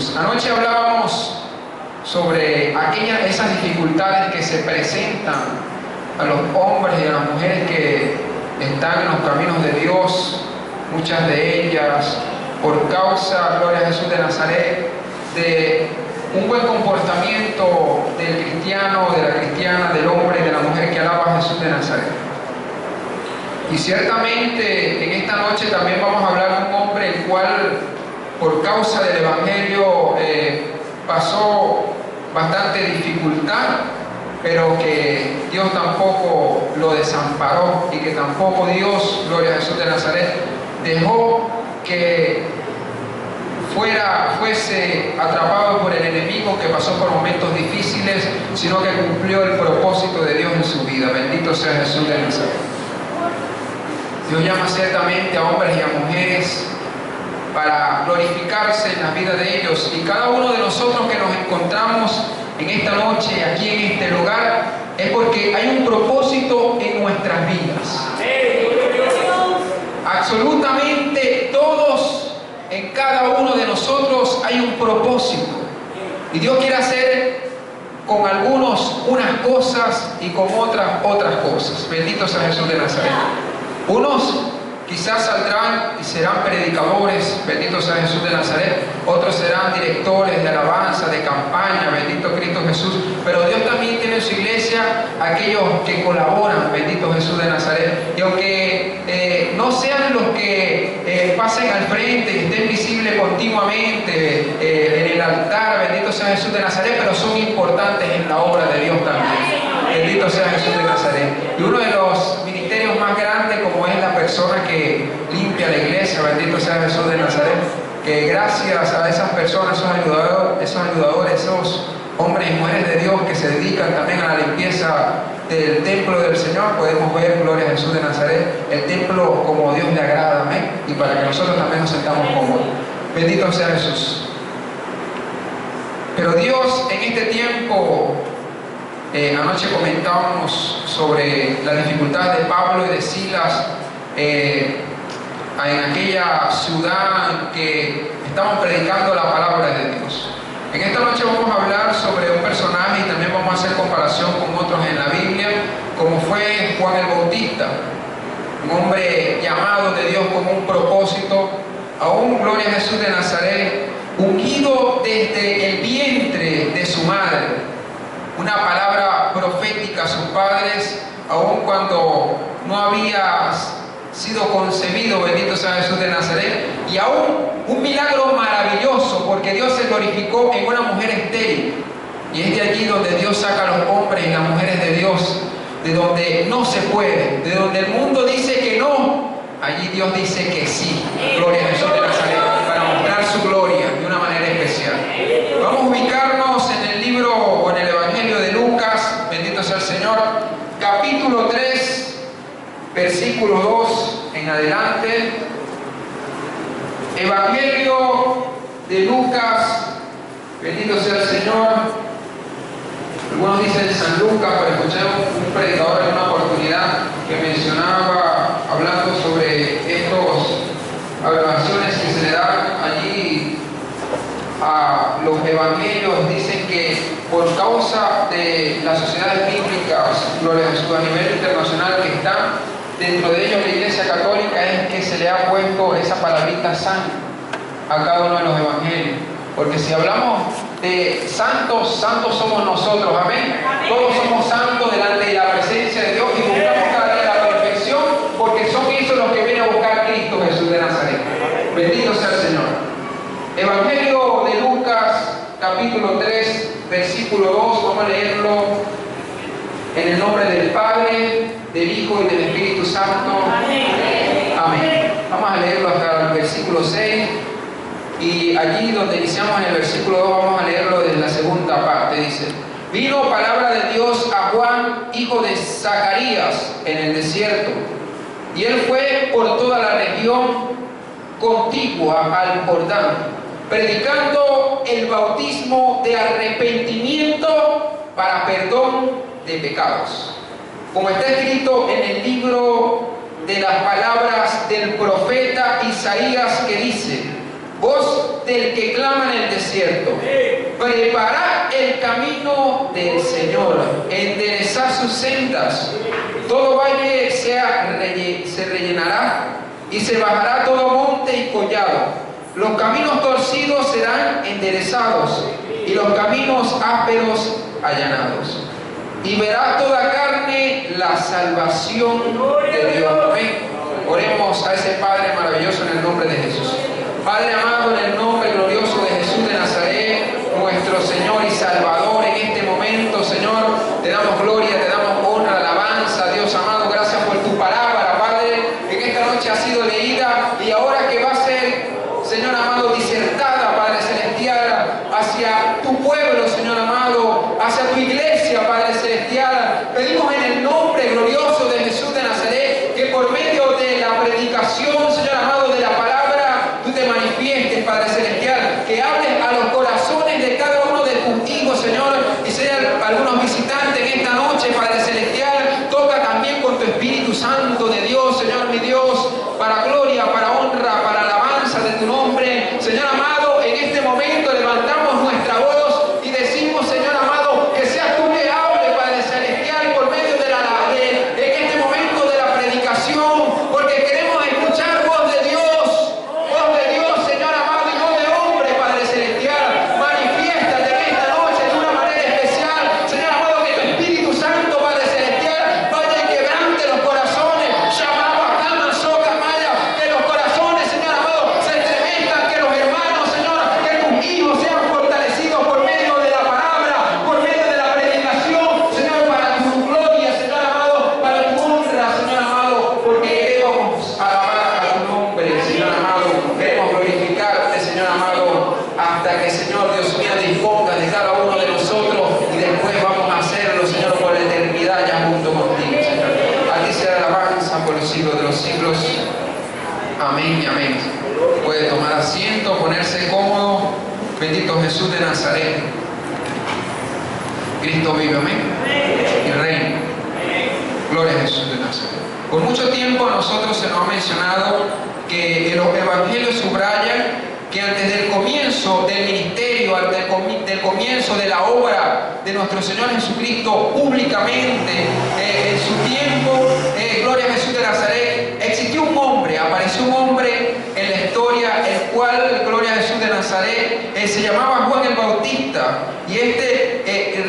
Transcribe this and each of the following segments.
Jesús. Anoche hablábamos sobre esas dificultades que se presentan a los hombres y a las mujeres que están en los caminos de Dios, muchas de ellas por causa, gloria a Jesús de Nazaret, de un buen comportamiento del cristiano, de la cristiana, del hombre y de la mujer que alaba a Jesús de Nazaret. Y ciertamente en esta noche también vamos a hablar de un hombre el cual por causa del Evangelio pasó bastante dificultad, pero que Dios tampoco lo desamparó y que tampoco Dios, gloria a Jesús de Nazaret, dejó que fuese atrapado por el enemigo, que pasó por momentos difíciles, sino que cumplió el propósito de Dios en su vida. Bendito sea Jesús de Nazaret. Dios llama ciertamente a hombres y a mujeres para glorificarse en la vida de ellos, y cada uno de nosotros que nos encontramos en esta noche aquí en este lugar es porque hay un propósito en nuestras vidas. Absolutamente todos, en cada uno de nosotros hay un propósito, y Dios quiere hacer con algunos unas cosas y con otras cosas. Bendito sea Jesús de Nazaret. Unos quizás saldrán y serán predicadores, bendito sea Jesús de Nazaret. Otros serán directores de alabanza, de campaña, bendito Cristo Jesús. Pero Dios también tiene en su iglesia aquellos que colaboran, bendito Jesús de Nazaret. Y aunque no sean los que pasen al frente y estén visibles continuamente en el altar, bendito sea Jesús de Nazaret, pero son importantes en la obra de Dios también. Bendito sea Jesús de Nazaret. Y uno de los ministerios más grandes, como es la persona que limpia la iglesia, bendito sea Jesús de Nazaret, que gracias a esas personas, esos ayudadores, esos hombres y mujeres de Dios que se dedican también a la limpieza del templo del Señor, podemos ver, gloria a Jesús de Nazaret, el templo como Dios le agrada, amén, y para que nosotros también nos sentamos cómodos. Bendito sea Jesús. Pero Dios en este tiempo, anoche comentábamos sobre la dificultad de Pablo y de Silas en aquella ciudad en que estaban predicando la palabra de Dios. En esta noche vamos a hablar sobre un personaje y también vamos a hacer comparación con otros en la Biblia, como fue Juan el Bautista, un hombre llamado de Dios con un propósito, aún, gloria a Jesús de Nazaret, ungido desde el vientre de su madre, una palabra profética a sus padres, aun cuando no había sido concebido, bendito sea Jesús de Nazaret, y aún un milagro maravilloso, porque Dios se glorificó en una mujer estéril, y es de allí donde Dios saca a los hombres y las mujeres de Dios, de donde no se puede, de donde el mundo dice que no, allí Dios dice que sí. Gloria a Jesús de Nazaret, para mostrar su gloria de una manera especial. Vamos a ubicarnos en el libro o en el Evangelio de Lucas, bendito sea el Señor, capítulo 3, versículo 2 en adelante. Evangelio de Lucas, bendito sea el Señor. Algunos dicen San Lucas, pero escuché un predicador en una oportunidad que mencionaba, hablando sobre estas aberraciones que se le dan allí a los evangelios. Dicen que por causa de las sociedades bíblicas, gloria a Jesús, a nivel internacional, que están dentro de ellos la Iglesia Católica, es que se le ha puesto esa palabrita santo a cada uno de los evangelios. Porque si hablamos de santos, santos somos nosotros, amén. Todos somos santos delante de la presencia de Dios y buscamos cada día la perfección, porque son esos los que vienen a buscar a Cristo Jesús de Nazaret. Bendito sea el Señor. Evangelio de Lucas, capítulo 3, versículo 2, vamos a leerlo en el nombre del Padre, del Hijo y del Espíritu Santo. Amén. Vamos a leerlo hasta el versículo 6. Y allí donde iniciamos en el versículo 2, vamos a leerlo desde la segunda parte. Dice: vino palabra de Dios a Juan, hijo de Zacarías, en el desierto, y él fue por toda la región contigua al Jordán, predicando el bautismo de arrepentimiento para perdón de pecados, como está escrito en el libro de las palabras del profeta Isaías, que dice: voz del que clama en el desierto. Preparad el camino del Señor, enderezad sus sendas. Todo valle se rellenará y se bajará todo monte y collado. Los caminos torcidos serán enderezados y los caminos ásperos allanados. Y verá toda carne la salvación de Dios. Amén. Oremos a ese Padre maravilloso en el nombre de Jesús. Padre amado, en el nombre glorioso de Jesús de Nazaret, nuestro Señor y Salvador, en este momento, Señor, te damos gloria, te damos honra, alabanza, Dios amado, gracias por tu palabra, Padre, en esta noche ha sido leída y ahora que va a ser, Señor amado, disertada, Padre celestial, hacia tu pueblo, Señor amado, hacia tu iglesia, Padre celestial, pedimos en el nombre glorioso de Jesús de Nazaret, que por medio de la predicación, Señor amado, de la palabra, tú te manifiestes, Padre celestial, que hables a los corazones de cada uno de tus hijos, Señor, y sean algunos visitantes en esta noche, Padre celestial, toca también con tu Espíritu Santo de Dios, Señor mi Dios, para gloria, para honra, para alabanza de tu nombre. Señor amado, en este momento levantamos nuestra voz y decimos, Señor amado, que seas tú que hable, Padre celestial, por medio de en este momento de la predicación, porque queremos escuchar voz de Dios, Señor amado, y no de hombre, Padre celestial. Manifiéstate en esta noche de una manera especial, Señor amado, que tu Espíritu Santo, Padre celestial, vaya y quebrante los corazones, llamaba a cama, soca, maya, que los corazones, Señor amado, se estremezcan, que los hermanos, Señor, que tus hijos sean fortalecidos por medio de la palabra, por medio de la predicación, Señor, para tu gloria, Señor amado, para tu honra, Señor amado, porque queremos alabar a tu nombre, Señor amado, queremos glorificarte, Señor amado, hasta que, Señor Dios mío, disponga de cada uno de nosotros y después vamos a hacerlo, Señor, por la eternidad ya junto contigo, Señor. A ti sea la alabanza por los siglos de los siglos. Amén y amén. Puede tomar asiento, ponerse cómodo. Bendito Jesús de Nazaret. Cristo vive, amén. Y reina. Gloria a Jesús de Nazaret. Por mucho tiempo a nosotros se nos ha mencionado que los evangelios subrayan que antes del comienzo del ministerio, antes del comienzo de la obra de nuestro Señor Jesucristo públicamente, en su tiempo, gloria a Jesús de Nazaret, existió un hombre, apareció un hombre en la historia, el cual, gloria a Jesús de Nazaret, se llamaba Juan el Bautista, y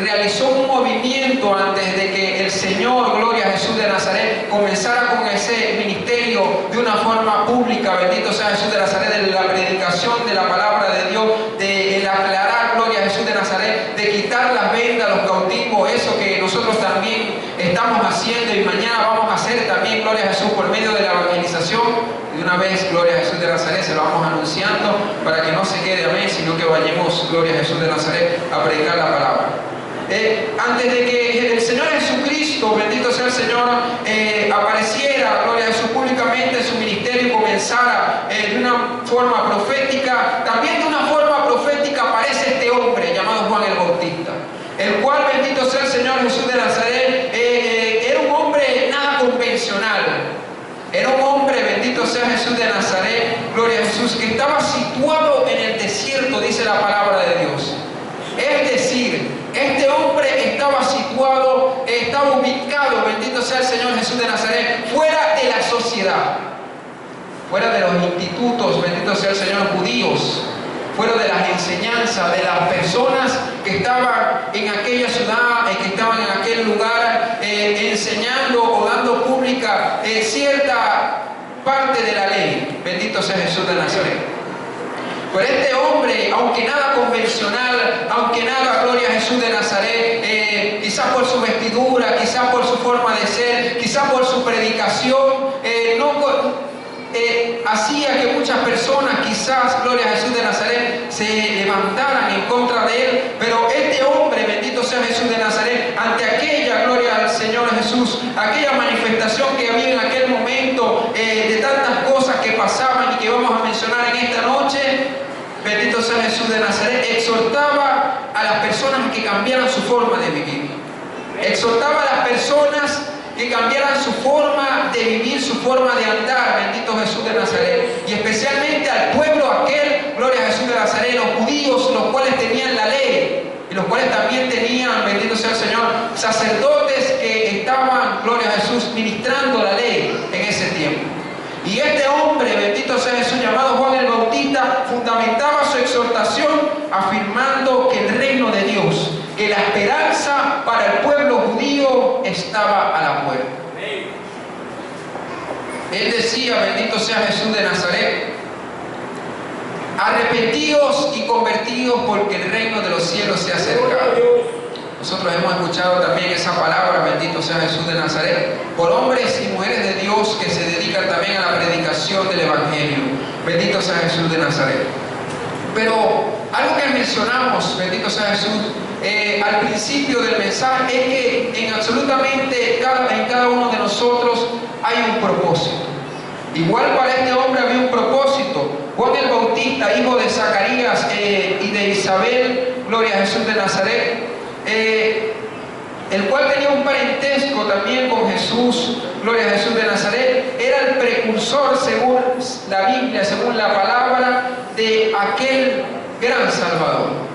realizó un movimiento antes de que el Señor, gloria a Jesús de Nazaret, comenzara con ese ministerio de una forma pública. Bendito sea Jesús de Nazaret, de la predicación de la palabra de Dios, de el aclarar, gloria a Jesús de Nazaret, de quitar las vendas, los cautivos, eso que nosotros también estamos haciendo y mañana vamos a hacer también, gloria a Jesús, por medio de la evangelización. De una vez, gloria a Jesús de Nazaret, se lo vamos anunciando para que no se quede amén, sino que vayamos, gloria a Jesús de Nazaret, a predicar la palabra. Antes de que el Señor Jesucristo, bendito sea el Señor, apareciera, gloria a Jesús, públicamente en su ministerio y comenzara de una forma profética, también de una forma profética aparece este hombre llamado Juan el Bautista, el cual, bendito sea el Señor Jesús de Nazaret, era un hombre nada convencional. Era un hombre, bendito sea Jesús de Nazaret, gloria a Jesús, que estaba situado en el desierto, dice la palabra de Dios. Es decir, este hombre estaba situado, estaba ubicado, bendito sea el Señor Jesús de Nazaret, fuera de la sociedad, fuera de los institutos, bendito sea el Señor, judíos, fuera de las enseñanzas de las personas que estaban en aquella ciudad, que estaban en aquel lugar, enseñando o dando pública cierta parte de la ley. Bendito sea Jesús de Nazaret. Pero este hombre, aunque nada convencional, aunque nada, gloria a Jesús de Nazaret, quizás por su vestidura, quizás por su forma de ser, quizás por su predicación, hacía que muchas personas, quizás, gloria a Jesús de Nazaret, se levantaran en contra de él. Pero este hombre, bendito sea Jesús de Nazaret, ante aquella, gloria al Señor Jesús, aquella manifestación que había en aquel momento, de tantas cosas que pasaban y que vamos a mencionar en esta noche, bendito sea Jesús de Nazaret, exhortaba a las personas que cambiaran su forma de vivir. Exhortaba a las personas que cambiaran su forma de vivir, su forma de andar, bendito Jesús de Nazaret, y especialmente al pueblo aquel, gloria a Jesús de Nazaret, los judíos, los cuales tenían la ley, y los cuales también tenían, bendito sea el Señor, sacerdotes que estaban, gloria a Jesús, ministrando la ley en ese tiempo. Y este hombre, bendito sea Jesús, llamado Juan el Bautista, fundamentaba su exhortación afirmando que el reino de Dios, que la esperanza para el pueblo judío estaba a la puerta. Él decía, bendito sea Jesús de Nazaret, arrepentíos y convertíos porque el reino de los cielos se ha acercado. Nosotros hemos escuchado también esa palabra, bendito sea Jesús de Nazaret, por hombres y mujeres de Dios que se dedican también a la predicación del Evangelio. Bendito sea Jesús de Nazaret. Pero algo que mencionamos, bendito sea Jesús, al principio del mensaje, es que en absolutamente en cada uno de nosotros hay un propósito. Igual para este hombre había un propósito. Juan el Bautista, hijo de Zacarías y de Isabel, gloria a Jesús de Nazaret, el cual tenía un parentesco también con Jesús, gloria a Jesús de Nazaret, era el precursor, según la Biblia, según la palabra, de aquel gran Salvador.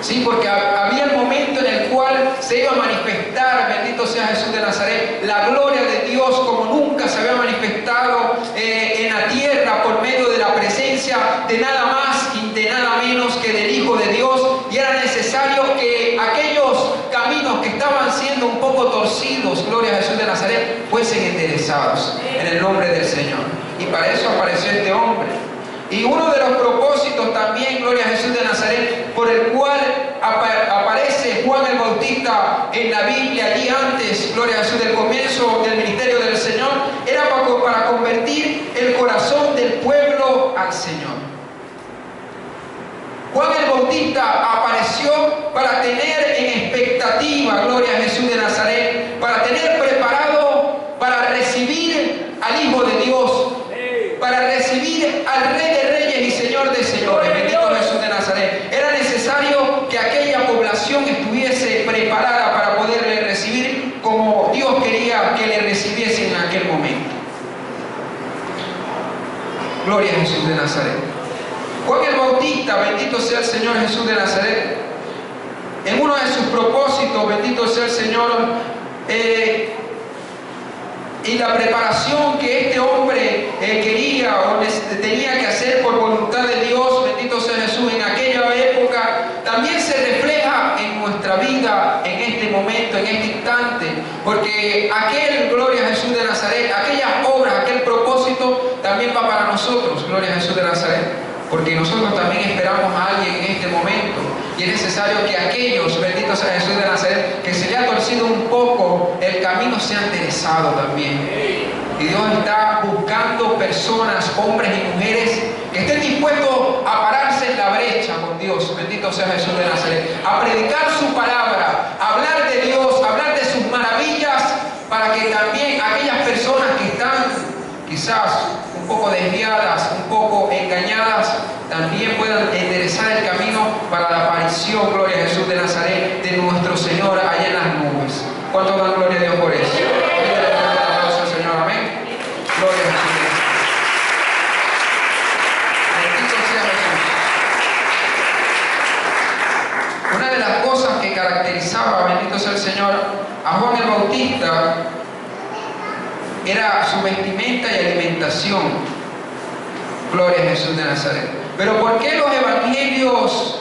Sí, porque había el momento en el cual se iba a manifestar, bendito sea Jesús de Nazaret, la gloria de Dios como nunca se había manifestado en la tierra por medio de la presencia de nada más y de nada menos que del Hijo de Dios. Y era necesario que aquellos caminos que estaban siendo un poco torcidos, gloria a Jesús de Nazaret, fuesen enderezados en el nombre del Señor. Y para eso apareció este hombre. Y uno de los propósitos también, gloria a Jesús de Nazaret, por el cual aparece Juan el Bautista en la Biblia allí antes, gloria a Jesús, del comienzo del ministerio del Señor, era para convertir el corazón del pueblo al Señor. Juan el Bautista apareció para tener en expectativa, gloria a Jesús de Nazaret, para tener preparado para recibir al Hijo de Dios, para recibir al Rey de Reyes y Señor de Señores, bendito Jesús de Nazaret. Era necesario que aquella población estuviese preparada para poderle recibir como Dios quería que le recibiesen en aquel momento. Gloria a Jesús de Nazaret. Juan el Bautista, bendito sea el Señor Jesús de Nazaret, en uno de sus propósitos, bendito sea el Señor, y la preparación que este hombre quería o tenía que hacer por voluntad de Dios, bendito sea Jesús, en aquella época, también se refleja en nuestra vida, en este momento, en este instante, porque aquel, gloria a Jesús de Nazaret, aquellas obras, aquel propósito, también va para nosotros, gloria a Jesús de Nazaret, porque nosotros también esperamos a alguien en este momento. Y es necesario que aquellos, bendito sea Jesús de Nazaret, que se le ha torcido un poco el camino, sea enderezado también. Y Dios está buscando personas, hombres y mujeres, que estén dispuestos a pararse en la brecha con Dios, bendito sea Jesús de Nazaret, a predicar su palabra, a hablar de Dios, a hablar de sus maravillas, para que también aquellas personas que están quizás un poco desviadas, un poco engañadas, también puedan enderezar el camino para la aparición, gloria a Jesús de Nazaret, de nuestro Señor allá en las nubes. ¿Cuánto dan gloria a Dios por eso? Aplausos al Señor, amén. Gloria a Jesús. Bendito sea Jesús. Una de las cosas que caracterizaba, bendito sea el Señor, a Juan el Bautista era su vestimenta y alimentación. Gloria a Jesús de Nazaret. Pero ¿por qué los evangelios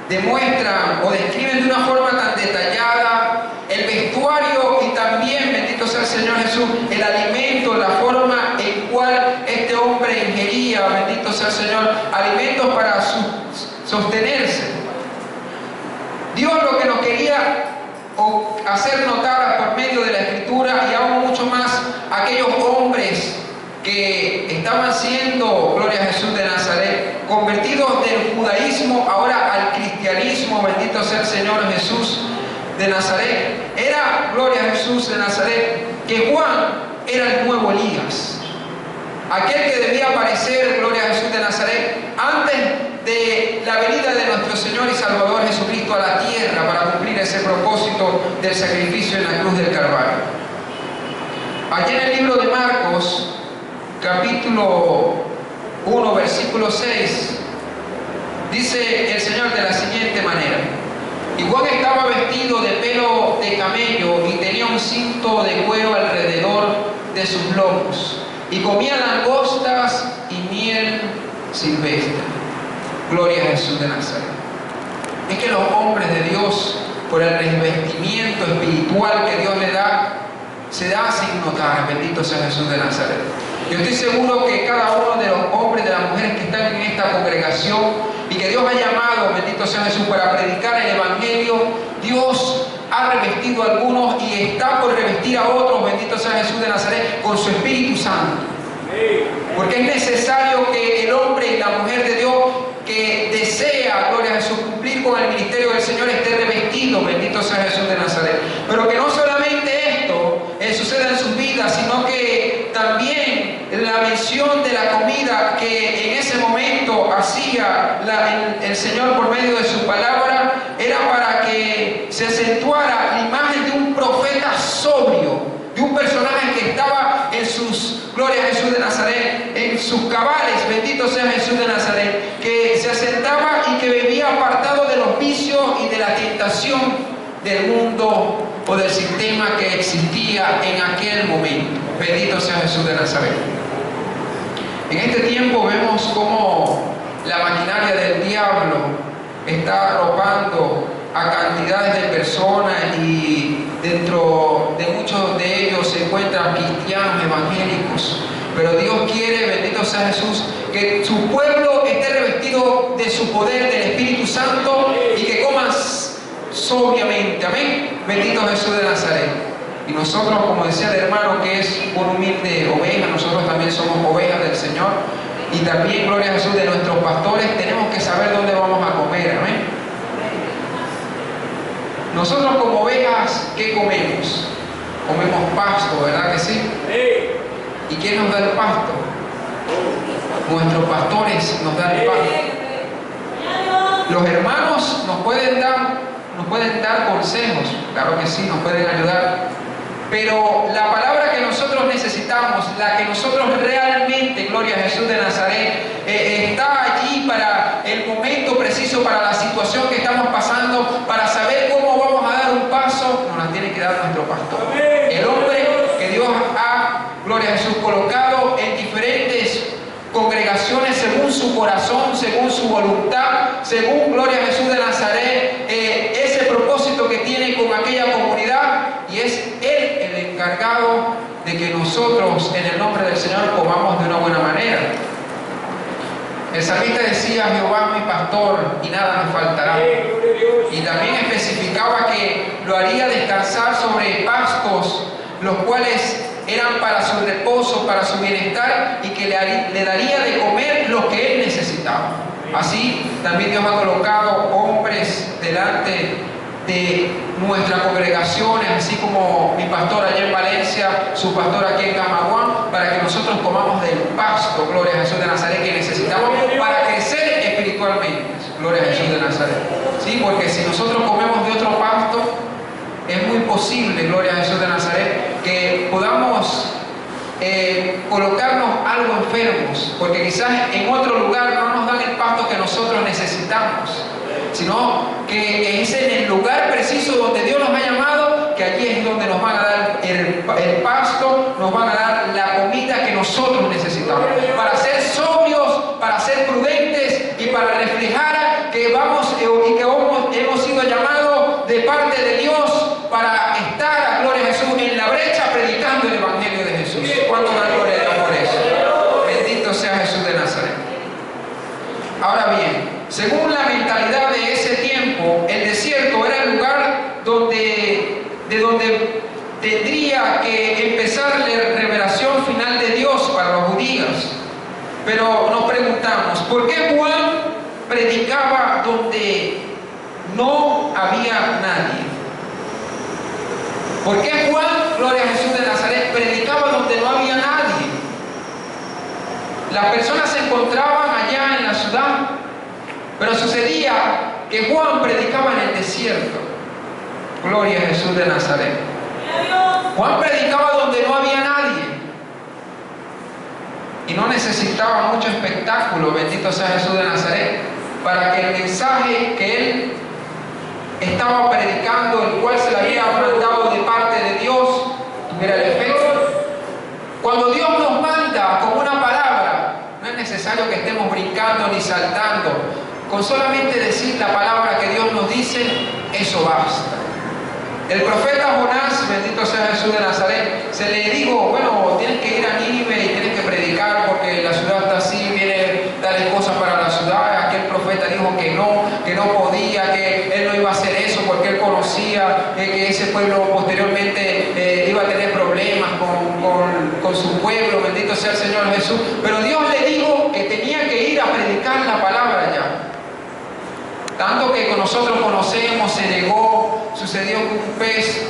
demuestran o describen de una forma tan detallada el vestuario y también, bendito sea el Señor Jesús, el alimento, la forma en cual este hombre ingería, bendito sea el Señor, alimentos para sostenerse? Dios lo que nos quería hacer notar por medio de la Escritura, y aún mucho más aquellos hombres que estaban siendo, gloria a Jesús de Nazaret, convertidos del judaísmo ahora al cristianismo, bendito sea el Señor Jesús de Nazaret, era, gloria a Jesús de Nazaret, que Juan era el nuevo Elías, aquel que debía aparecer, gloria a Jesús de Nazaret, antes de la venida de nuestro Señor y Salvador Jesucristo a la tierra para cumplir ese propósito del sacrificio en la cruz del Calvario. Allí en el libro de Marcos, capítulo 1, versículo 6, dice el Señor de la siguiente manera: y Juan estaba vestido de pelo de camello y tenía un cinto de cuero alrededor de sus lomos, y comía langostas y miel silvestre. Gloria a Jesús de Nazaret. Es que los hombres de Dios, por el revestimiento espiritual que Dios le da, se da sin notar. Bendito sea Jesús de Nazaret. Yo estoy seguro que cada uno de los hombres y de las mujeres que están en esta congregación y que Dios ha llamado, bendito sea Jesús, para predicar el Evangelio, Dios ha revestido a algunos y está por revestir a otros, bendito sea Jesús de Nazaret, con su Espíritu Santo. Porque es necesario que el hombre y la mujer de Dios que desea, gloria a Jesús, cumplir con el ministerio del Señor esté revestido, bendito sea Jesús de Nazaret. Pero que no solamente esto suceda en sus vidas, sino que también la mención de la comida que en ese momento hacía el Señor por medio de su palabra era para que se acentuara la imagen de un profeta sobrio, de un personaje que estaba en sus, gloria a Jesús de Nazaret, en sus cabales, bendito sea Jesús de Nazaret, que se asentaba y que vivía apartado de los vicios y de la tentación del mundo o del sistema que existía en aquel momento. Bendito sea Jesús de Nazaret. En este tiempo vemos cómo la maquinaria del diablo está arropando a cantidades de personas, y dentro de muchos de ellos se encuentran cristianos evangélicos. Pero Dios quiere, bendito sea Jesús, que su pueblo esté revestido de su poder, del Espíritu Santo, y que coman sobriamente. Amén. Bendito Jesús de Nazaret. Y nosotros, como decía el hermano, que es una humilde oveja, nosotros también somos ovejas del Señor. Y también, gloria a Jesús, de nuestros pastores, tenemos que saber dónde vamos a comer. Amén. Nosotros como ovejas, ¿qué comemos? Comemos pasto, ¿verdad que sí? ¿Y quién nos da el pasto? Nuestros pastores nos dan el pasto. Los hermanos nos pueden dar consejos, claro que sí, nos pueden ayudar. Pero la palabra que nosotros necesitamos, la que nosotros realmente, gloria a Jesús de Nazaret, está allí para el momento preciso, para la situación que estamos pasando, para saber cómo vamos a dar un paso, nos la tiene que dar nuestro pastor. El hombre que Dios ha, gloria a Jesús, colocado en diferentes congregaciones según su corazón, según su voluntad, según, gloria a Jesús de Nazaret, ese propósito que tiene con aquella comunidad, y es Él el encargado de que nosotros en el nombre del Señor comamos de una buena manera. El salmista decía: Jehová mi pastor y nada me faltará. Y también especificaba que lo haría descansar sobre pastos, los cuales eran para su reposo, para su bienestar, y que le daría de comer lo que él necesitaba. Así también Dios ha colocado hombres delante de nuestras congregaciones, así como mi pastor allá en Valencia, su pastor aquí en Camaguán, para que nosotros comamos del pasto, gloria a Jesús de Nazaret, que necesitamos para crecer espiritualmente, gloria a Jesús de Nazaret. Sí, porque si nosotros comemos de otro pasto, es muy posible, gloria a Jesús de Nazaret, que podamos colocarnos algo enfermos, porque quizás en otro lugar no nos dan el pasto que nosotros necesitamos, sino que es en el lugar preciso donde Dios nos ha llamado, que allí es donde nos van a dar el pasto, nos van a dar la comida que nosotros necesitamos, para ser sobrios, para ser prudentes y para reflejar que vamos y que hemos sido llamados de parte de Dios para estar, a gloria a Jesús, en la brecha predicando el Evangelio de Jesús. ¿Cuánto da gloria a Dios por eso? Bendito sea Jesús de Nazaret. Ahora bien, según la mentalidad de ese tiempo, el desierto era el lugar de donde tendría que empezar la revelación final de Dios para los judíos. Pero nos preguntamos, ¿por qué Juan predicaba donde no había nadie? ¿Por qué Juan, gloria a Jesús de Nazaret, predicaba donde no había nadie? Las personas se encontraban allá en la ciudad, pero sucedía que Juan predicaba en el desierto. Gloria a Jesús de Nazaret. Juan predicaba donde no había nadie. y no necesitaba mucho espectáculo, bendito sea Jesús de Nazaret, para que el mensaje que él estaba predicando, el cual se le había mandado de parte de Dios, tuviera el efecto. Cuando Dios nos manda con una palabra, no es necesario que estemos brincando ni saltando. Con solamente decir la palabra que Dios nos dice, eso basta. El profeta Jonás, bendito sea Jesús de Nazaret, se le dijo, bueno, tienes que ir a Nínive y tienes que predicar porque la ciudad está así, viene tales cosas para la ciudad. Aquel profeta dijo que no podía, que él no iba a hacer eso porque él conocía que ese pueblo posteriormente iba a tener problemas con su pueblo, bendito sea el Señor Jesús. Pero Dios le dijo que tenía que ir a predicar la palabra ya. Tanto que nosotros conocemos, se negó, sucedió que un pez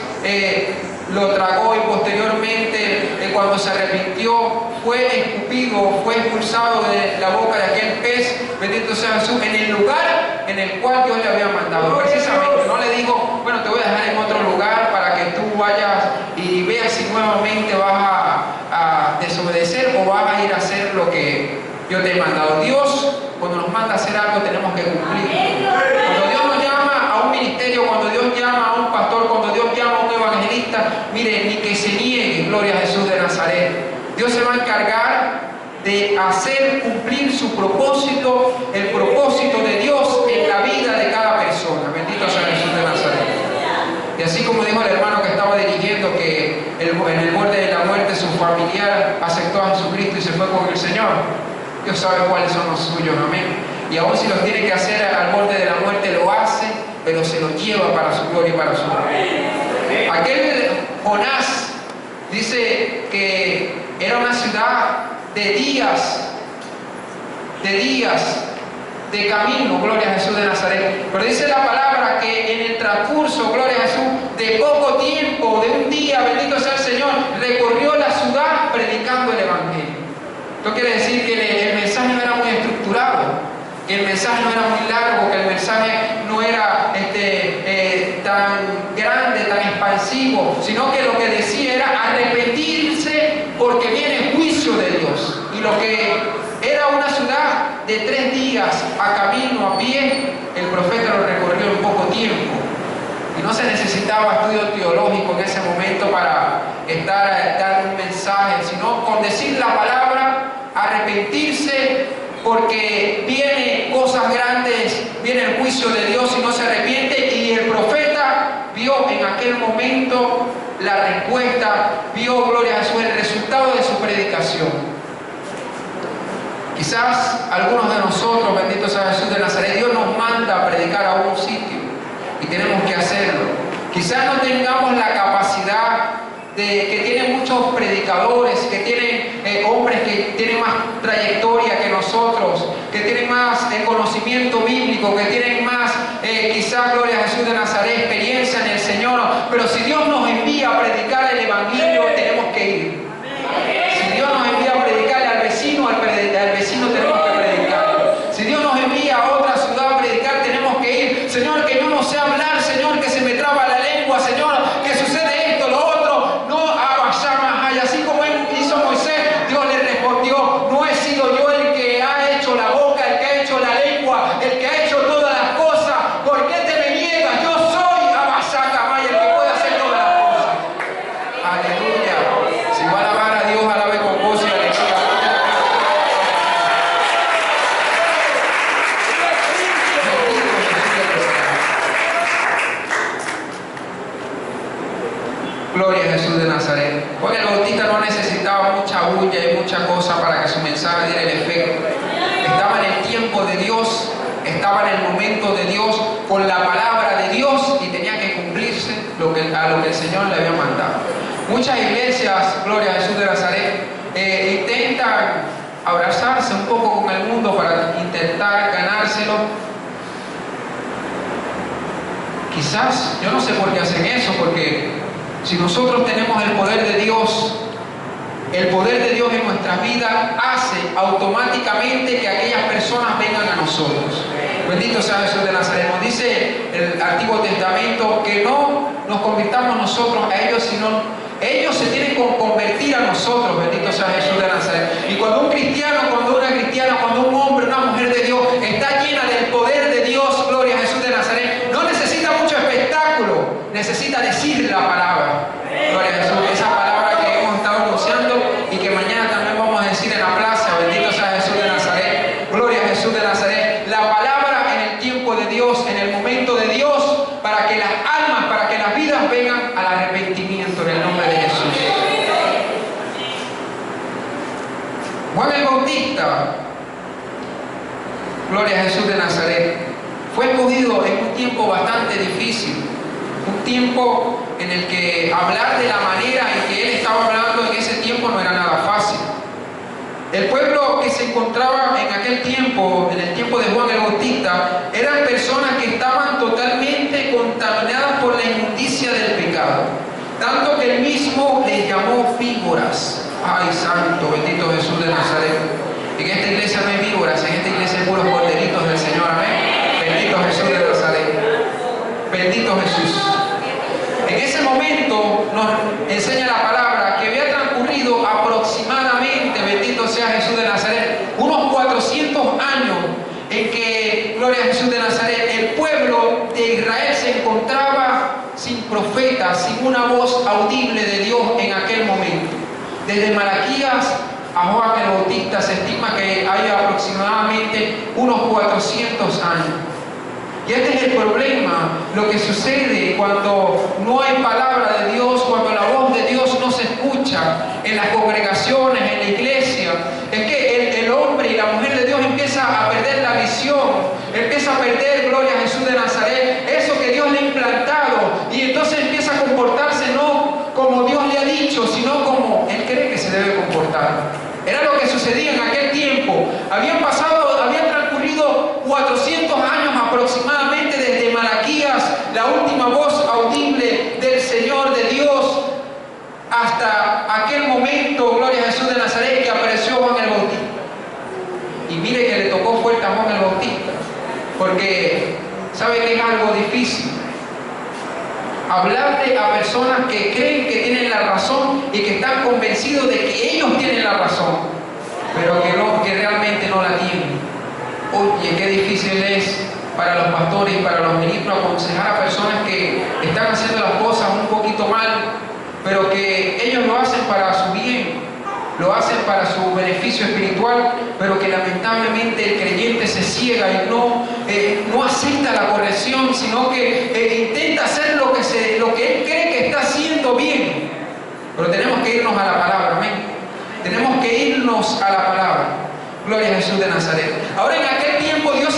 lo tragó y posteriormente cuando se arrepintió fue escupido, fue expulsado de la boca de aquel pez, bendito sea Jesús, en el lugar en el cual Dios le había mandado. Precisamente no le dijo, bueno, te voy a dejar en otro lugar para que tú vayas y veas si nuevamente vas a desobedecer o vas a ir a hacer lo que yo te he mandado. Dios, cuando nos manda a hacer algo, tenemos que cumplir. Cuando Dios nos llama a un ministerio, cuando Dios llama a un pastor, cuando Dios llama a un evangelista, mire, ni que se niegue, gloria a Jesús de Nazaret. Dios se va a encargar de hacer cumplir su propósito, el propósito de Dios en la vida de cada persona. Bendito sea Jesús de Nazaret. Y así como dijo el hermano que estaba dirigiendo, que en el borde de la muerte su familiar aceptó a Jesucristo y se fue con el Señor. Dios sabe cuáles son los suyos, amén. Y aún si los tiene que hacer al borde de la muerte, lo hace, pero se los lleva para su gloria y para su gloria. Aquel Jonás dice que era una ciudad de días de camino, gloria a Jesús de Nazaret. Pero dice la palabra que en el transcurso, gloria a Jesús, de poco tiempo, de un día, bendito sea el Señor, recorrió la ciudad predicando el Evangelio. Esto quiere decir que el mensaje no era muy estructurado, que el mensaje no era muy largo, que el mensaje no era tan grande, tan expansivo, sino que lo que decía era arrepentirse porque viene juicio de Dios. Y lo que era una ciudad de 3 días a camino, a pie, el profeta lo recorrió en poco tiempo. Y no se necesitaba estudio teológico en ese momento para dar un mensaje, sino con decir la palabra, arrepentirse, porque vienen cosas grandes, viene el juicio de Dios si no se arrepiente. Y el profeta vio en aquel momento la respuesta, vio, gloria a Jesús, el resultado de su predicación. Quizás algunos de nosotros, bendito sea Jesús de Nazaret, Dios nos manda a predicar a un sitio y tenemos que hacerlo. Quizás no tengamos la capacidad que tienen muchos predicadores, que tienen hombres que tienen más trayectoria que nosotros, que tienen más conocimiento bíblico, que tienen más, quizás, gloria a Jesús de Nazaret, experiencia en el Señor. Pero si Dios nos envía a predicar el Evangelio, tenemos que ir. Si Dios nos envía a predicarle al vecino tenemos que predicar. Si Dios nos envía a otra ciudad a predicar, tenemos que ir. Señor, que yo no sé hablar, Señor, que se me traba la lengua, Señor, que sucede esto, lo otro. No vaya más allá. Así como hizo Moisés, Dios le respondió, no he sido yo el que ha hecho la boca, el que ha hecho la lengua, el que ha hecho todas las cosas. ¿Por qué te me niegas? Yo soy Abasacamay, el que puede hacer todas las cosas. Aleluya. Si va a alabar a Dios, alabe con voz y alegría. Gloria a Jesús de Nazaret. Juan el Bautista no necesitaba mucha bulla y mucha cosa para que su mensaje diera el efecto. Estaba en el tiempo de Dios, estaba en el momento de Dios, con la palabra de Dios, y tenía que cumplirse a lo que el Señor le había mandado. Muchas iglesias, gloria a Jesús de Nazaret, intentan abrazarse un poco con el mundo para intentar ganárselo. Quizás, yo no sé por qué hacen eso, porque si nosotros tenemos el poder de Dios en nuestra vida hace automáticamente que aquellas personas vengan a nosotros. Bendito sea Jesús de Nazaret. Nos dice el Antiguo Testamento que no nos convirtamos nosotros a ellos, sino Ellos se tienen que convertir a nosotros, bendito sea Jesús de Nazaret. Y cuando un cristiano, cuando una cristiana, cuando un hombre, una mujer de Dios está llena del poder de Dios, gloria a Jesús de Nazaret, no necesita mucho espectáculo, necesita decir la palabra. Gloria a Jesús, esa palabra que hemos estado anunciando y que mañana también vamos a decir en la plaza, bendito sea Jesús de Nazaret, gloria a Jesús de Nazaret. La palabra en el tiempo de Dios, en el momento de Dios, para que las almas, para que las vidas vengan al arrepentimiento en el nombre de Jesús. Juan el Bautista, gloria a Jesús de Nazaret, fue escogido en un tiempo bastante difícil, un tiempo en el que hablar de la manera en que él estaba hablando en ese tiempo no era nada fácil. El pueblo que se encontraba en aquel tiempo, en el tiempo de Juan el Bautista, eran personas que estaban totalmente contaminadas por la inmundicia del pecado, tanto que él mismo les llamó víboras. Ay, santo, bendito Jesús de Nazaret. En esta iglesia no hay víboras, en esta iglesia hay puros corderitos del Señor, amén. Bendito Jesús de Nazaret. Bendito Jesús. En ese momento nos enseña la palabra que había transcurrido aproximadamente, bendito sea Jesús de Nazaret, unos 400 años en que, gloria a Jesús de Nazaret, el pueblo de Israel se encontraba sin profeta, sin una voz audible de Dios en aquel momento. Desde Malaquías a Juan el Bautista se estima que hay aproximadamente unos 400 años. Y este es el problema, lo que sucede cuando no hay palabra de Dios, cuando la voz de Dios no se escucha en las congregaciones, en la iglesia, es que el hombre y la mujer de Dios empieza a perder la visión, empieza a perder, gloria a Jesús de Nazaret, eso que Dios le ha implantado, y entonces empieza a comportarse no como Dios le ha dicho, sino como él cree que se debe comportar. Era lo que sucedía en aquel tiempo. Habían transcurrido 400 años aproximadamente desde Malaquías, la última voz audible del Señor de Dios, hasta aquel momento, gloria a Jesús de Nazaret, que apareció Juan el Bautista. Y mire que le tocó fuerte a Juan el Bautista, porque sabe que es algo difícil hablarle a personas que creen que tienen la razón y que están convencidos de que ellos tienen la razón, pero que realmente no la tienen. Oye, qué difícil es para los pastores y para los ministros aconsejar a personas que están haciendo las cosas un poquito mal, pero que ellos lo hacen para su bien, lo hacen para su beneficio espiritual, pero que lamentablemente el creyente se ciega y no acepta la corrección, sino que intenta hacer lo que él cree que está haciendo bien. Pero tenemos que irnos a la palabra, amén. Tenemos que irnos a la palabra. Gloria a Jesús de Nazaret. Ahora en aquel tiempo Dios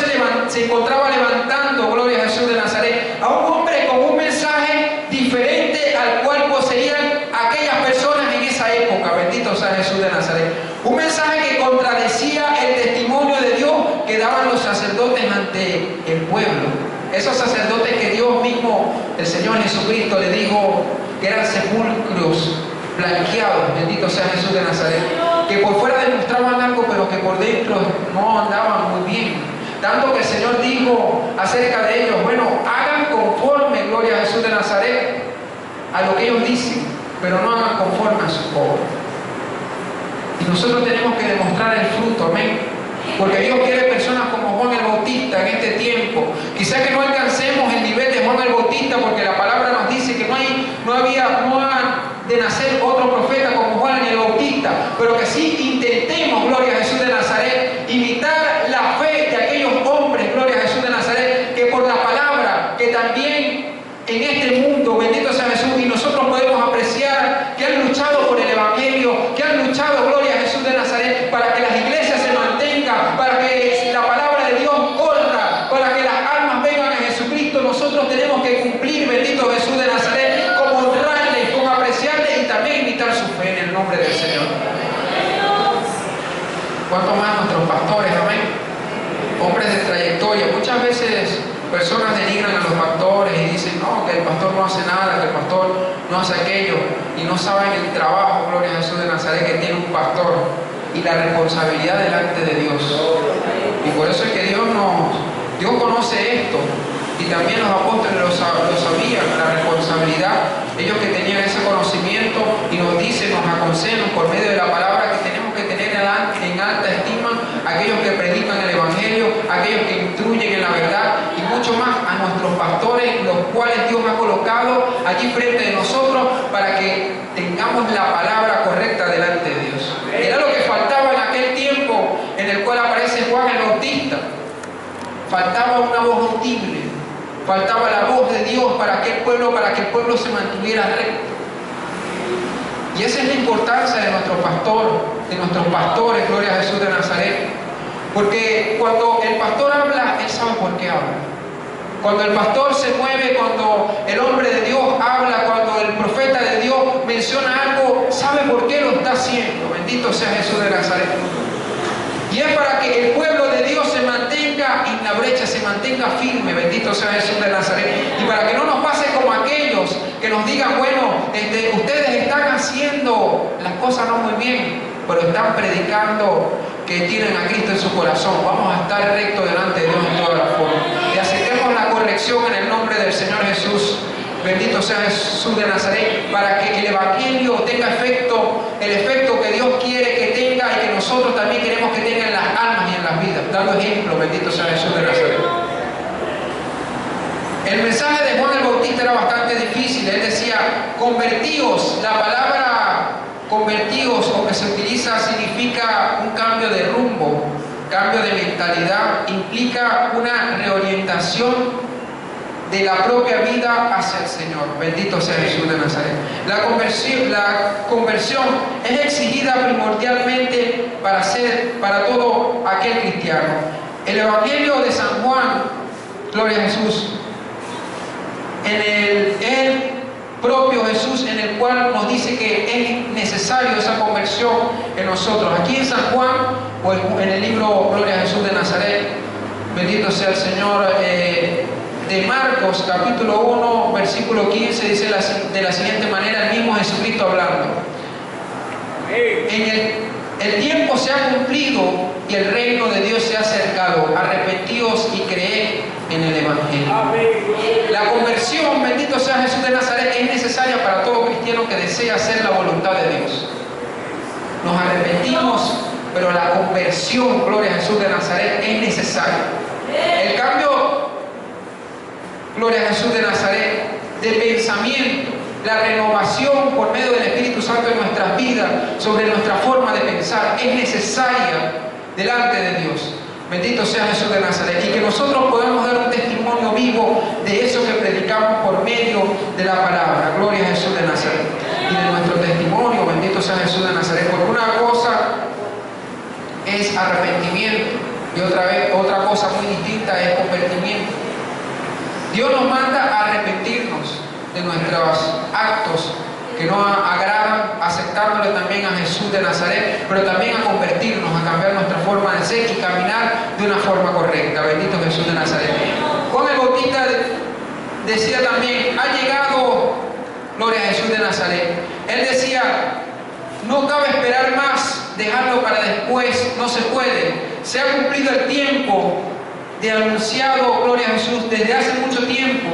se encontraba levantando, gloria a Jesús de Nazaret, a un hombre con un mensaje diferente al cual poseían aquellas personas en esa época. Bendito sea Jesús de Nazaret. Un mensaje que contradecía el testimonio de Dios que daban los sacerdotes ante el pueblo. Esos sacerdotes que Dios mismo, el Señor Jesucristo, le dijo que eran sepulcros blanqueados, bendito sea Jesús de Nazaret, que por fuera demostraban algo, pero que por dentro no andaban muy bien. Tanto que el Señor dijo acerca de ellos, bueno, hagan conforme, gloria a Jesús de Nazaret, a lo que ellos dicen, pero no hagan conforme a sus obras. Y nosotros tenemos que demostrar el fruto, amén. Porque Dios quiere personas como Juan el Bautista en este tiempo. Quizá que no alcancemos el nivel de Juan el Bautista, porque la palabra nos dice que no ha de nacer otro profeta como Juan el Bautista, pero que sí intentemos, gloria a Jesús de Nazaret, imitar la fe de aquellos hombres, gloria a Jesús de Nazaret, que por la palabra, que también en este mundo, bendito sea Jesús, y nosotros podemos apreciar que han luchado por el Evangelio, que han luchado, gloria a Jesús de Nazaret, para que las iglesias se mantengan, para que la palabra de Dios corra, para que las almas vengan a Jesucristo. Nosotros tenemos que cumplir, bendito Jesús de Nazaret, como honrarle, como apreciarle y también imitar su fe en el nombre del Señor. ¿Cuánto más nuestros pastores, amén? Hombres de trayectoria. Muchas veces personas denigran a los pastores y dicen, no, que el pastor no hace nada, que el pastor no hace aquello, y no saben el trabajo, gloria a Jesús de Nazaret, que tiene un pastor y la responsabilidad delante de Dios. Y por eso es que Dios conoce esto, y también los apóstoles lo sabían, la responsabilidad, ellos que tenían ese conocimiento conocimiento y nos dice, nos aconsejan por medio de la palabra que tenemos que tener en alta estima aquellos que predican el Evangelio, aquellos que instruyen en la verdad y mucho más a nuestros pastores, los cuales Dios ha colocado allí frente de nosotros para que tengamos la palabra correcta delante de Dios. Era lo que faltaba en aquel tiempo en el cual aparece Juan el Bautista. Faltaba una voz audible, faltaba la voz de Dios para aquel pueblo, para que el pueblo se mantuviera recto. Y esa es la importancia de nuestro pastor, de nuestros pastores, gloria a Jesús de Nazaret. Porque cuando el pastor habla, él sabe por qué habla. Cuando el pastor se mueve, cuando el hombre de Dios habla, cuando el profeta de Dios menciona algo, sabe por qué lo está haciendo. Bendito sea Jesús de Nazaret. Y es para que el pueblo de Dios se mantenga en la brecha, se mantenga firme, bendito sea Jesús de Nazaret. Y para que no nos pase como aquellos que nos digan, bueno, ustedes están haciendo las cosas no muy bien, pero están predicando que tienen a Cristo en su corazón. Vamos a estar rectos delante de Dios en todas las formas. Y aceptemos la corrección en el nombre del Señor Jesús. Bendito sea Jesús de Nazaret, para que el Evangelio tenga efecto, el efecto que Dios quiere que tenga y que nosotros también queremos que tenga en las almas y en las vidas. Dando ejemplo, bendito sea Jesús de Nazaret. El mensaje de Juan el Bautista era bastante difícil. Él decía, convertíos. La palabra convertíos, o que se utiliza, significa un cambio de rumbo, cambio de mentalidad, implica una reorientación de la propia vida hacia el Señor. Bendito sea Jesús de Nazaret. La conversión es exigida primordialmente para todo aquel cristiano. El Evangelio de San Juan, gloria a Jesús, el propio Jesús en el cual nos dice que es necesario esa conversión en nosotros. Aquí en San Juan, o en el libro Gloria a Jesús de Nazaret, bendito sea el Señor, de Marcos capítulo 1 versículo 15 dice de la siguiente manera, el mismo Jesucristo hablando: el tiempo se ha cumplido y el reino de Dios se ha acercado, arrepentíos y creed en el Evangelio. La conversión, bendito sea Jesús de Nazaret, es necesaria para todo cristiano que desea hacer la voluntad de Dios. Nos arrepentimos, pero la conversión, gloria a Jesús de Nazaret, es necesaria. El cambio, gloria a Jesús de Nazaret, de pensamiento, la renovación por medio del Espíritu Santo en nuestras vidas, sobre nuestra forma de pensar, es necesaria delante de Dios. Bendito sea Jesús de Nazaret. Y que nosotros podamos dar un testimonio vivo de eso que predicamos por medio de la palabra. Gloria a Jesús de Nazaret. Y de nuestro testimonio, bendito sea Jesús de Nazaret. Porque una cosa es arrepentimiento y otra cosa muy distinta es convertimiento. Dios nos manda a arrepentirnos de nuestros actos que no agradan, aceptándole también a Jesús de Nazaret, pero también a convertirnos, a cambiar nuestra forma de ser y caminar de una forma correcta. Bendito Jesús de Nazaret. Juan el Bautista decía también, ha llegado, gloria a Jesús de Nazaret. Él decía, no cabe esperar más, dejarlo para después, no se puede. Se ha cumplido el tiempo de anunciado, gloria a Jesús, desde hace mucho tiempo.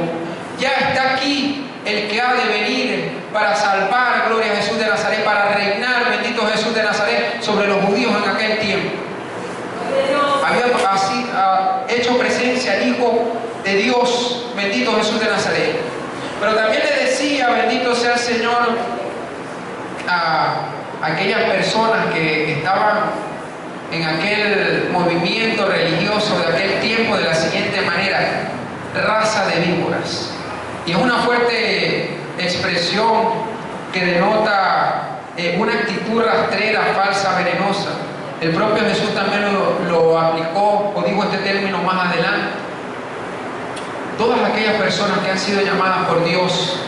Ya está aquí el que ha de venir para salvar, gloria a Jesús de Nazaret, para reinar, bendito Jesús de Nazaret, sobre los judíos en aquel tiempo. Había así hecho presencia el Hijo de Dios, bendito Jesús de Nazaret. Pero también le decía, bendito sea el Señor, a aquellas personas que estaban en aquel movimiento religioso de aquel tiempo de la siguiente manera: raza de víboras. Y es una fuerte expresión que denota una actitud rastrera, falsa, venenosa. El propio Jesús también lo aplicó o dijo este término más adelante. Todas aquellas personas que han sido llamadas por Dios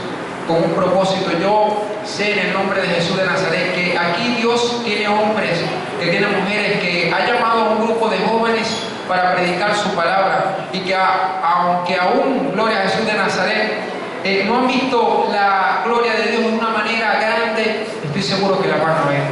con un propósito, yo sé en el nombre de Jesús de Nazaret que aquí Dios tiene hombres, que tiene mujeres, que ha llamado a un grupo de jóvenes para predicar su palabra, y que aunque aún, gloria a Jesús de Nazaret, no han visto la gloria de Dios de una manera grande, estoy seguro que la van a ver.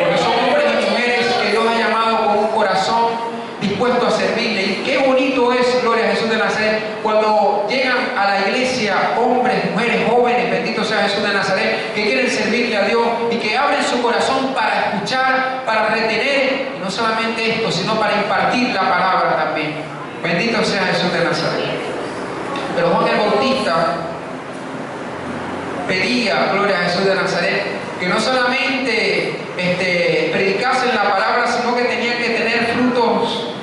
Porque son hombres y mujeres que Dios ha llamado con un corazón dispuesto a servirle. Y qué bonito es, gloria a Jesús de Nazaret, cuando llegan a la iglesia hombres, mujeres, jóvenes, bendito sea Jesús de Nazaret, que quieren servirle a Dios y que abren su corazón para escuchar, para retener, y no solamente esto, sino para impartir la palabra también. Bendito sea Jesús de Nazaret. Pero Juan el Bautista pedía, gloria a Jesús de Nazaret, que no solamente predicasen la palabra, sino que tenían que tener frutos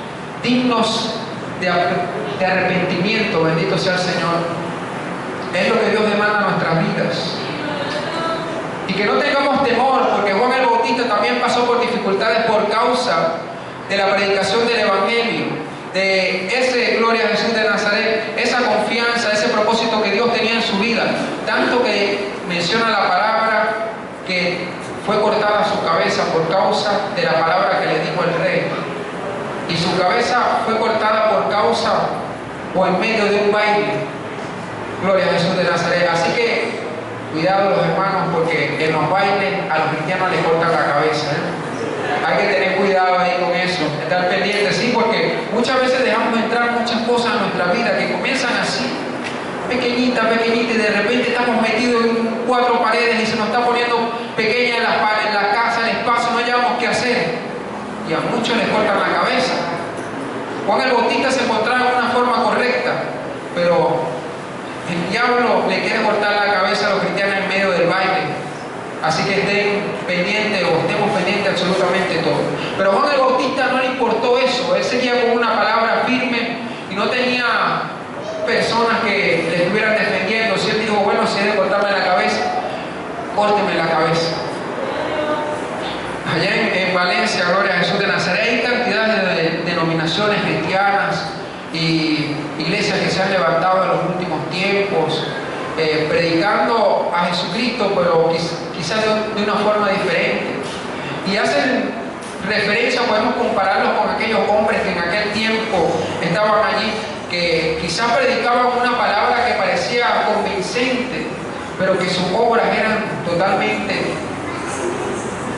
dignos de arrepentimiento. Bendito sea el Señor. Es lo que Dios demanda a nuestras vidas. Y que no tengamos temor, porque Juan el Bautista también pasó por dificultades por causa de la predicación del Evangelio, de ese, gloria a Jesús de Nazaret, esa confianza, ese propósito que Dios tenía en su vida. Tanto que menciona la palabra que fue cortada su cabeza por causa de la palabra que le dijo el rey. Y su cabeza fue cortada por causa o en medio de un baile. Gloria a Jesús de Nazaret. Así que cuidado los hermanos, porque en los bailes a los cristianos les cortan la cabeza, Hay que tener cuidado ahí con eso, estar pendientes, sí, porque muchas veces dejamos entrar muchas cosas en nuestra vida que comienzan así, pequeñita, y de repente estamos metidos en 4 paredes y se nos está poniendo pequeña en la casa, el espacio, no hayamos qué hacer. Y a muchos les cortan la cabeza. Juan el Bautista se encontraba en una forma correcta, pero el diablo le quiere cortar la cabeza a los cristianos en medio del baile. Así que estén pendientes o estemos pendientes absolutamente todo. Pero Juan el Bautista no le importó eso. Él seguía con una palabra firme y no tenía personas que le estuvieran defendiendo. Si él dijo, bueno, si es de cortarme la cabeza, córteme la cabeza. Allá en Valencia, gloria a Jesús de Nazaret, hay cantidades de denominaciones cristianas y iglesias que se han levantado en los últimos tiempos, predicando a Jesucristo, pero quizás de una forma diferente. Y hacen referencia, podemos compararlos con aquellos hombres que en aquel tiempo estaban allí, que quizás predicaban una palabra que parecía convincente, pero que sus obras eran totalmente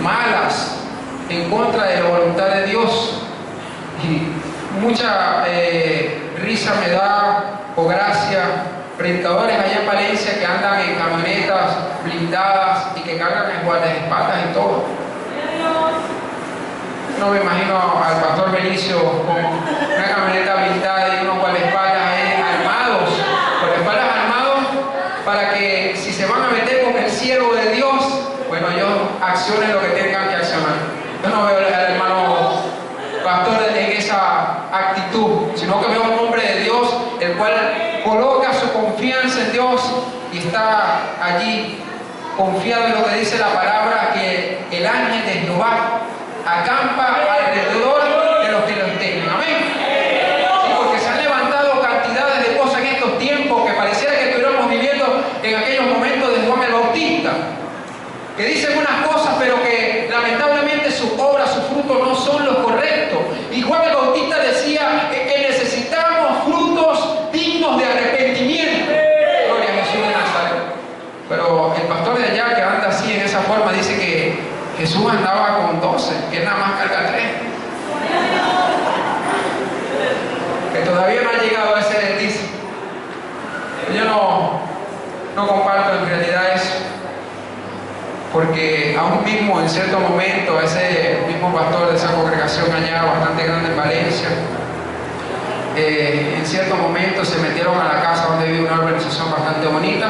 malas, en contra de la voluntad de Dios. Y mucha risa me da, o gracia, predicadores allá en Valencia que andan en camionetas blindadas y que cargan en guardaespaldas y todo. No me imagino al pastor Benicio con una camioneta blindada y unos guardaespaldas armados, guardaespaldas armados, para que si se van a meter con el siervo de Dios, bueno, ellos accionen lo que tengan que accionar. Yo no veo al hermano pastor en esa actitud, sino que veo a un hombre de Dios, el cual coloca su confianza en Dios y está allí confiado en lo que dice la palabra, que el ángel de Jehová acampa alrededor de los que lo temen. Amén. Sí, porque se han levantado cantidades de cosas en estos tiempos que pareciera que estuviéramos viviendo en aquellos momentos de Juan el Bautista, que dicen unas cosas pero que lamentablemente sus obras, sus frutos no son los correctos. Y Juan el Bautista decía que necesitamos frutos dignos de arrepentimiento. Gloria a Jesús de Nazaret. Pero el pastor de allá que anda así en esa forma dice que Jesús andaba con 12, que él nada más carga 3. Que todavía no ha llegado a ese dice. Yo no comparto en realidad eso. Porque aún mismo en cierto momento ese mismo pastor de esa congregación allá bastante grande en Valencia, en cierto momento se metieron a la casa donde vive una organización bastante bonita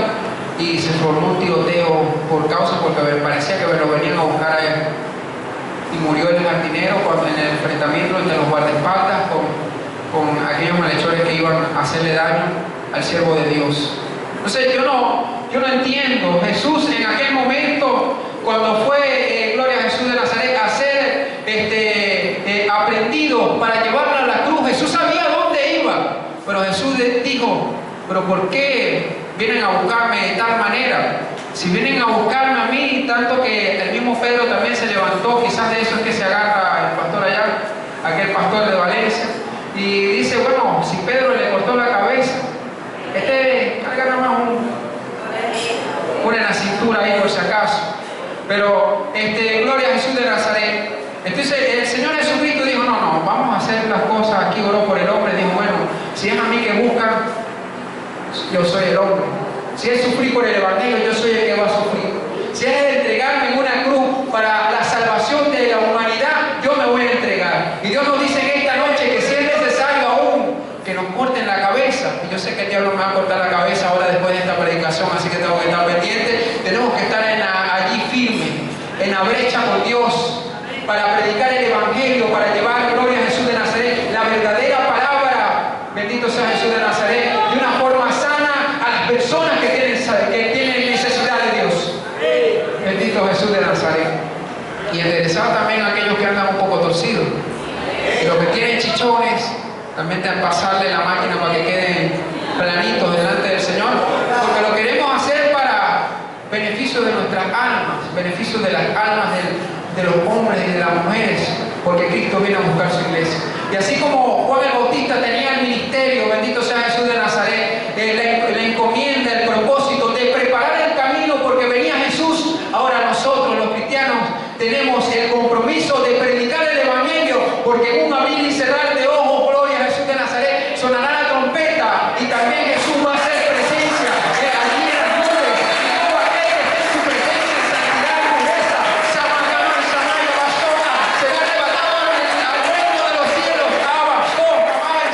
y se formó un tiroteo por causa, porque parecía que lo venían a buscar a él, y murió el jardinero cuando en el enfrentamiento entre los guardaespaldas con aquellos malhechores que iban a hacerle daño al siervo de Dios. Entonces yo no entiendo. Jesús en aquel momento, cuando fue, gloria a Jesús de Nazaret, a ser aprendido para llevarlo a la cruz, Jesús sabía dónde iba, pero Jesús dijo, pero ¿por qué vienen a buscarme de tal manera? Si vienen a buscarme a mí, tanto que el mismo Pedro también se levantó, quizás de eso es que se agarra el pastor allá, aquel pastor de Valencia, y dice, bueno, si Pedro le cortó la cabeza, carga nada más una en la cintura ahí por si acaso. Pero gloria a Jesús de Nazaret. Entonces el Señor Jesucristo dijo, no, vamos a hacer las cosas. Aquí oró por el hombre, dijo, bueno, si es a mí que buscan, yo soy el hombre. Si es sufrir por el Evangelio, yo soy el que va a sufrir. Si es entregarme en una cruz para la salvación de la humanidad, yo me voy a entregar. Y Dios nos dice en esta noche que si es necesario aún que nos corten la cabeza, y yo sé que el diablo me va a cortar la cabeza ahora después de esta predicación, así que tengo que estar pendiente. Tenemos que estar allí firmes, en la brecha con Dios, para predicar el Evangelio, para llevar gloria a Jesús de Nazaret, la verdadera palabra, bendito sea Jesús de Nazaret, de una forma sana a las personas que tienen necesidad de Dios. Bendito Jesús de Nazaret. Y enderezar también a aquellos que andan un poco torcidos. Y los que tienen chichones, también pasarle la máquina para que queden planitos delante del Señor, porque lo queremos hacer para beneficio de nuestras almas, beneficio de las almas de los hombres y de las mujeres, porque Cristo viene a buscar su iglesia. Y así como Juan el Bautista tenía el ministerio, bendito sea Jesús de Nazaret, la encomienda, el propósito de preparar el camino porque venía Jesús, ahora nosotros los cristianos tenemos el compromiso de predicar el Evangelio, porque en un abrir y cerrar de ojos, gloria a Jesús de Nazaret, sonará la trompeta y también Jesús va a hacer presencia allí en las nubes, y todo aquel que esté en su presencia en santidad y pureza, Samagama, Samaya, Basona, será arrebatado al reino de los cielos,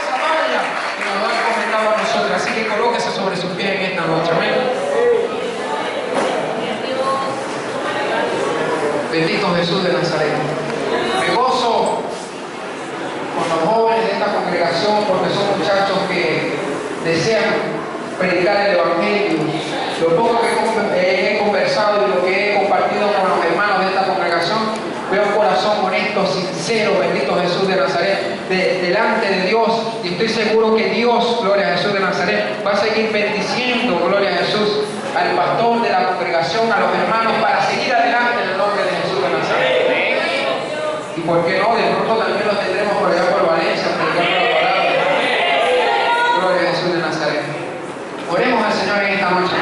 Samaya, y nos lo han comentado a nosotros, así que colóquese sobre sus pies en esta noche, amén. Bendito Jesús de Nazaret. Me gozo con los jóvenes de esta congregación porque son muchachos que desean predicar el Evangelio. Lo poco que he conversado y lo que he compartido con los hermanos de esta congregación, veo un corazón honesto, sincero, bendito Jesús de Nazaret, delante de Dios. Y estoy seguro que Dios, gloria a Jesús de Nazaret, va a seguir bendiciendo, gloria a Jesús, al pastor de la congregación, a los hermanos, para seguir adelante en el nombre de Jesús de Nazaret. Y por qué no, de pronto también los tendremos por allá por Valencia, predicando la palabra. Gloria a Jesús de Nazaret. Oremos al Señor en esta noche.